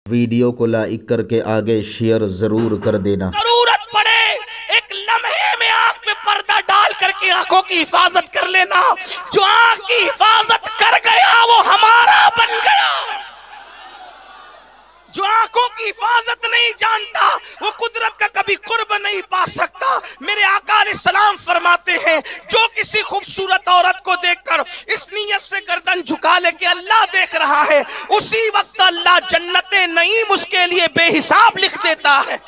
Video को like करके आगे शेयर जरूर कर देना। जरूरत पड़े एक लम्हे में आंख में पर्दा डाल करके आंखों की हिफाजत कर लेना। जो आंख की हिफाजत कर गया वो हमारा बन गया। जो आंखों की हिफाजत नहीं जानता वो कुदरत का कभी कुर्ब नहीं पा सकता। मेरे आका अलैहिस्सलाम फरमाते हैं, जो किसी खूबसूरत औरत को देखकर इस नियत से गर्दन झुका ले कि अल्लाह देख रहा है, उसी वक्त अल्लाह जन्नते नईम उसके लिए बेहिसाब लिख देता है,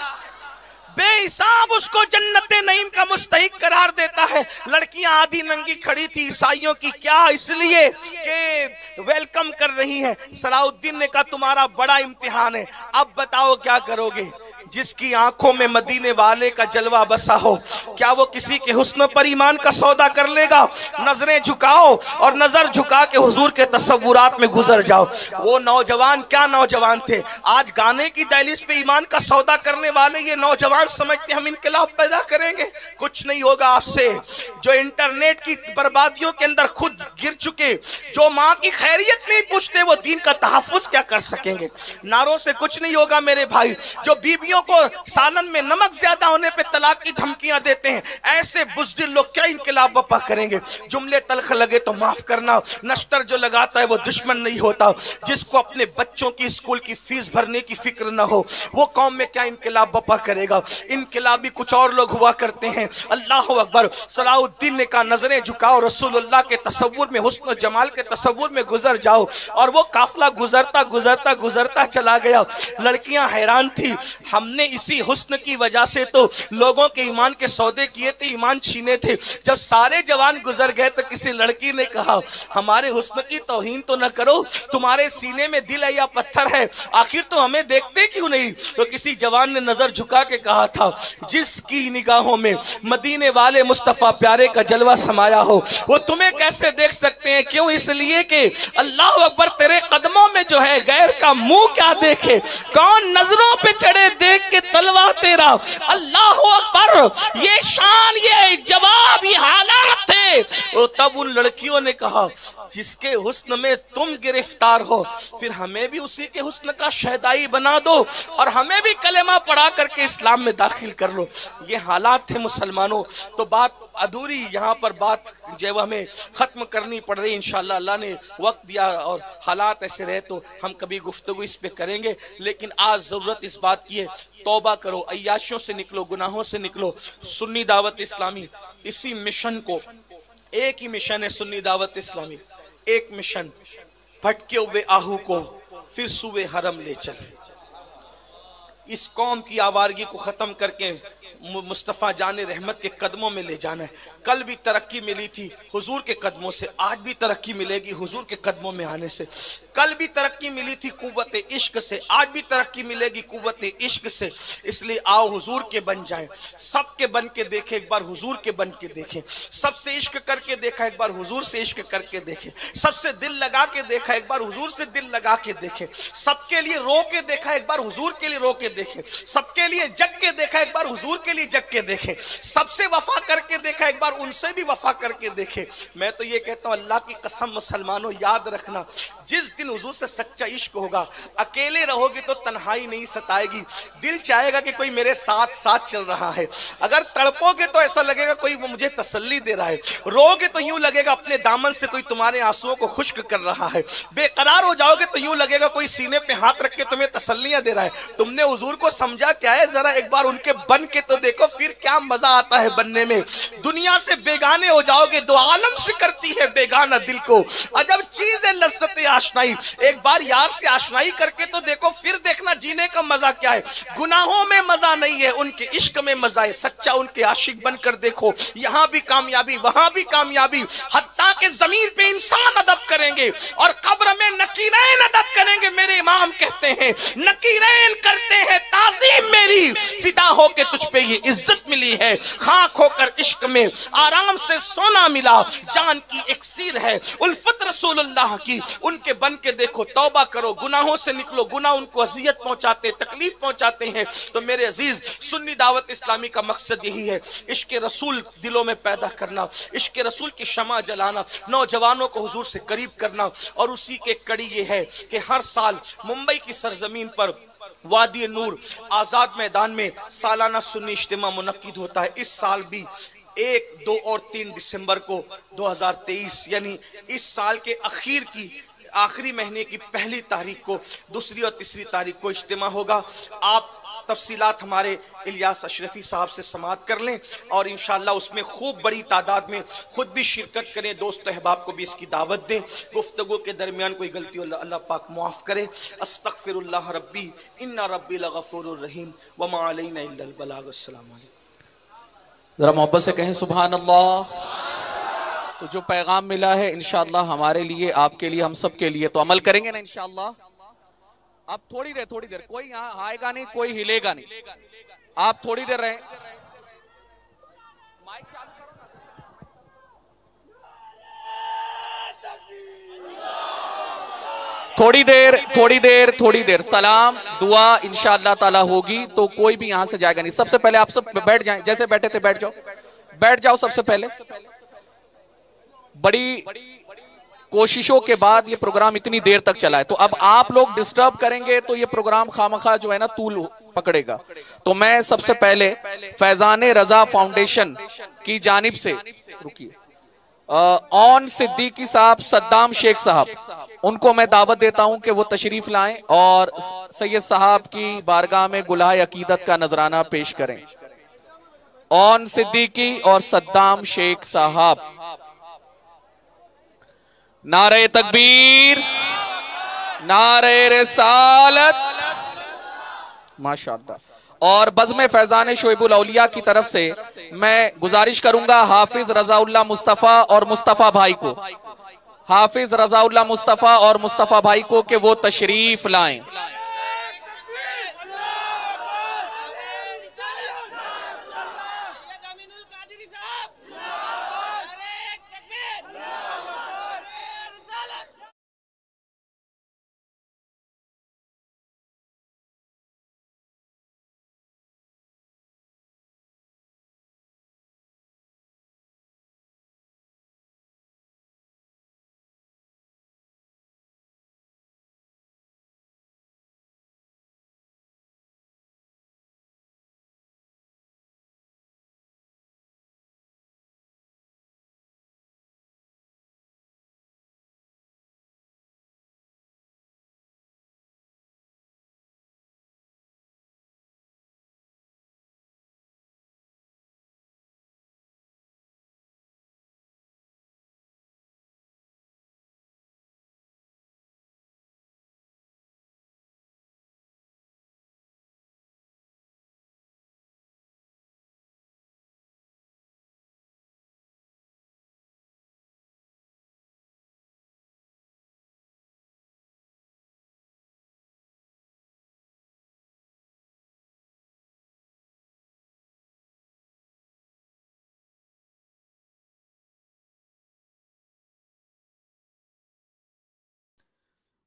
बेहिसाब उसको जन्नते नईम का मुस्तहिक करार देता है। लड़कियां आधी नंगी खड़ी थी ईसाइयों की, क्या इसलिए कि वेलकम कर रही हैं। सलाउद्दीन ने कहा तुम्हारा बड़ा इम्तिहान है, अब बताओ क्या करोगे। जिसकी आंखों में मदीने वाले का जलवा बसा हो, क्या वो किसी के हुस्न पर ईमान का सौदा कर लेगा। नजरें झुकाओ और नजर झुका के हुजूर के तसव्वुरात में गुजर जाओ। वो नौजवान क्या नौजवान थे, आज गाने की दहलीज पे ईमान का सौदा करने वाले ये नौजवान समझते हम इनकलाब पैदा करेंगे। कुछ नहीं होगा आपसे। जो इंटरनेट की बर्बादियों के अंदर खुद गिर चुके, जो माँ की खैरियत नहीं पूछते, वो दीन का तहफ्फुज क्या कर सकेंगे। नारों से कुछ नहीं होगा मेरे भाई। जो बीवियों को सालन में नमक ज्यादा होने पे तलाक की धमकियां देते हैं, ऐसे बुज़दिल लोग क्या इनकलाब बपा करेंगे। जुमले तल्ख लगे तो माफ करना, नश्तर जो लगाता है वो दुश्मन नहीं होता। जिसको अपने बच्चों की स्कूल की फीस भरने की फिक्र ना हो, वो कौम में क्या इनकलाब बपा करेगा। इनकलाबी कुछ और लोग हुआ करते हैं। अल्लाह अकबर। सलाउद्दीन ने कहा नजरें झुकाओ, रसूलुल्लाह के तसव्वुर में, हुस्न जमाल के तसव्वुर में गुजर जाओ। और वो काफिला गुजरता गुजरता गुजरता चला गया। लड़कियां हैरान थी, हमने इसी हुस्न की वजह से तो लोगों के ईमान के सौदे किए थे, ईमान छीने थे। जब सारे जवान गुजर गए तो किसी लड़की ने कहा हमारे हुस्न की तौहीन तो न करो, तुम्हारे सीने में दिल है या पत्थर है, आखिर तो हमें देखते क्यों नहीं। तो किसी जवान ने नजर झुका के कहा था, जिसकी निगाहों में मदीने वाले मुस्तफा प्यारे का जलवा समाया हो, वो तुम्हें कैसे देख सकते हैं। क्यों? इसलिए कि अल्लाह अकबर, तेरे कदमों में जो है गैर का मुंह क्या देखे, कौन नजरों पे चढ़े देख के तलवा तेरा। अल्लाह अकबर। ये शान, ये जवाब, ये हालात थे। तो तब उन लड़कियों ने कहा जिसके हुस्न में तुम गिरफ्तार हो, फिर हमें भी उसी के हुस्न का शहदाई बना दो और हमें भी कलेमा पढ़ा करके इस्लाम में दाखिल कर लो। ये हालात थे मुसलमानों। तो बात अधूरी यहाँ पर बात जो हमें खत्म करनी पड़ रही। इंशाल्लाह अल्लाह ने वक्त दिया और हालात ऐसे रहे तो हम कभी गुफ्तगू इस पे करेंगे। लेकिन आज जरूरत इस बात की है, तौबा करो, अय्याशियों से निकलो, गुनाहों से निकलो। सुन्नी दावत इस्लामी इसी मिशन को, एक ही मिशन है सुन्नी दावत इस्लामी, एक मिशन, भटके हुए आहू को फिर सुबह हरम ले चल। इस कौम की आवारगी को खत्म करके मुस्तफ़ा जाने रहमत के कदमों में ले जाना है। कल भी तरक्की मिली थी हुजूर के कदमों से, आज भी तरक्की मिलेगी हुजूर के कदमों में आने से। कल भी तरक्की मिली थी कुव्वत इश्क से, आज भी तरक्की मिलेगी कुव्वत इश्क से। इसलिए आओ हुजूर के बन जाएं। सबके बन के देखें, एक बार हुजूर के बन के देखें। सबसे इश्क करके देखा, एक बार हुजूर से इश्क करके देखें। सबसे दिल लगा के देखा, एक बार हुजूर से दिल लगा के देखें। सबके लिए रो के देखा, एक बार हुजूर के लिए रो के देखें। सबके लिए जग के देखा, एक बार हुजूर के लिए जग के देखें। सबसे वफा करके देखा, एक बार उनसे भी वफा करके देखें। मैं तो ये कहता हूं अल्लाह की कसम मुसलमानों, याद रखना, जिस दिन हुजूर से सच्चा इश्क होगा, अकेले रहोगे तो तन्हाई नहीं सताएगी। दिल चाहेगा कि कोई मेरे साथ साथ चल रहा है। अगर तड़पोगे तो ऐसा लगेगा कोई मुझे तसल्ली दे रहा है। रोगे तो यूं लगेगा अपने दामन से कोई तुम्हारे आंसुओं को खुश्क कर रहा है। बेकरार हो जाओगे तो यूं लगेगा कोई सीने पे हाथ रख के तुम्हें तसल्लियां दे रहा है। तुमने हुजूर को समझा क्या है, जरा एक बार उनके बन के तो देखो, फिर क्या मजा आता है बनने में। दुनिया से बेगाने हो जाओगे, दो आलम से करती है बेगाना दिल को। अजब चीज है लज्जत आशनाई। एक बार यार से आशनाई करके तो देखो, फिर देखना जीने का मजा क्या है। गुनाहों में मजा नहीं है, उनके इश्क में मजा है। सच्चा उनके आशिक बनकर देखो, यहाँ भी कामयाबी, वहां भी कामयाबी। हत्ता के जमीन पे इंसान अदब करेंगे और कब्र में नकीरैन अदब करेंगे। मेरे इमाम कहते हैं नकीरैन करते हैं ताज़ीम मेरी, फिदा होके तुझ पे ये इज्जत मिली है। खाक होकर इश्क में आराम से सोना मिला, जान की इक्सीर है उल्फत रसूलुल्लाह की। उनके बन के देखो, तौबा करो, गुनाहों से निकलो। गुनाह उनको अजियत पहुंचाते, तकलीफ पहुंचाते हैं। तो मेरे अजीज, सुन्नी दावत इस्लामी का मकसद यही है, इश्क रसूल दिलों में पैदा करना, इश्क रसूल की शमा जलाना, नौजवानों को हुजूर से करीब करना। और उसी के कड़ी ये है कि हर साल मुंबई की सरजमीन पर वादी नूर आज़ाद मैदान में सालाना सुन्नी इज्तिमा मुनक्किद होता है। इस साल भी 1, 2 और 3 दिसंबर को 2023 यानी इस साल के आखिरी महीने की पहली तारीख को, 2 और 3 तारीख को इज्तिमा होगा। आप तफसीलात हमारे इलियास अशरफी साहब से समाअत कर लें और इंशाअल्लाह उसमें खूब बड़ी तादाद में खुद भी शिरकत करें। दोस्त अहबाब को भी इसकी दावत दें। गुफ्तगू के दरमियान कोई गलती हो अल्लाह पाक मुआफ़ करे। अस्तगफिरुल्लाह रब्बी इन्ना रब्बी लगफूरुर रहीम व मा अलैना इल्लल बलाग। अस्सलाम वालेकुम। जरा मोहब्बत से कहें सुभान अल्लाह। तो जो पैगाम मिला है इंशाअल्लाह हमारे लिए, आपके लिए, हम सब के लिए, तो अमल करेंगे ना इंशाअल्लाह। अब थोड़ी देर कोई यहाँ आएगा नहीं, कोई हिलेगा नहीं, आप थोड़ी देर रहे। माइक चालू करो ना। थोड़ी देर सलाम दुआ इंशाअल्लाह ताला होगी, तो कोई भी यहां से जाएगा नहीं। सबसे पहले आप सब बैठ जाएं, जैसे बैठे थे बैठ जाओ सबसे पहले। बड़ी कोशिशों के बाद ये प्रोग्राम इतनी देर तक चला है, तो अब आप लोग डिस्टर्ब करेंगे तो ये प्रोग्राम खामखा जो है ना तूल पकड़ेगा। तो मैं सबसे पहले फैजान रजा फाउंडेशन की जानिब से, रुकिए, ऑन सिद्दीकी साहब, सद्दाम शेख साहब, उनको मैं दावत देता हूं कि वो तशरीफ लाएं और सैयद साहब की बारगाह में गुलाह अकीदत का नजराना पेश करें। ऑन सिद्दीकी और सद्दाम शेख साहब। नारे तकबीर, नारे रिसालत, माशाअल्लाह। और बज़्म फैजान शोएबुल औलिया की तरफ से मैं गुजारिश करूंगा हाफिज रजाउल्लाह मुस्तफ़ा और मुस्तफ़ा भाई को, हाफिज रजाउल्लाह मुस्तफ़ा और मुस्तफ़ा भाई को कि वो तशरीफ लाएं।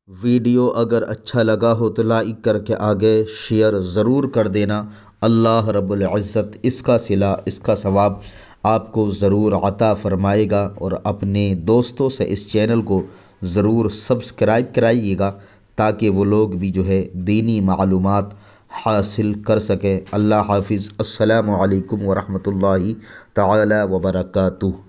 वीडियो अगर अच्छा लगा हो तो लाइक करके आगे शेयर ज़रूर कर देना। अल्लाह रब्बुल इज़्ज़त इसका सिला, इसका सवाब आपको ज़रूर अता फ़रमाएगा। और अपने दोस्तों से इस चैनल को ज़रूर सब्सक्राइब कराइएगा ताकि वो लोग भी जो है दीनी मालूमात हासिल कर सकें। अल्लाह हाफिज़। अस्सलामु अलैकुम व रहमतुल्लाहि तआला व बरकातुहू।